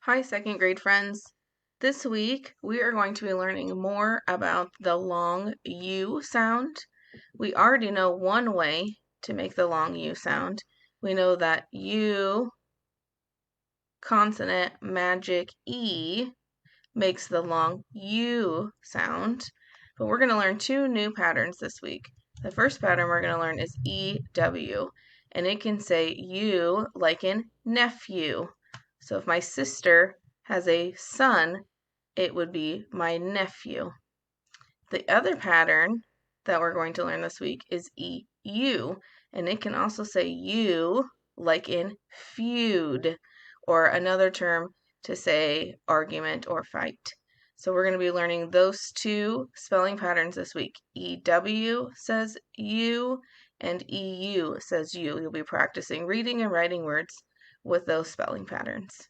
Hi, second grade friends. This week we are going to be learning more about the long U sound. We already know one way to make the long U sound. We know that U, consonant, magic E makes the long U sound. But we're going to learn two new patterns this week. The first pattern we're going to learn is EW, and it can say U like in nephew. So if my sister has a son, it would be my nephew. The other pattern that we're going to learn this week is EU, and it can also say U like in feud, or another term to say argument or fight. So we're going to be learning those two spelling patterns this week. EW says U and EU says U. You'll be practicing reading and writing words with those spelling patterns.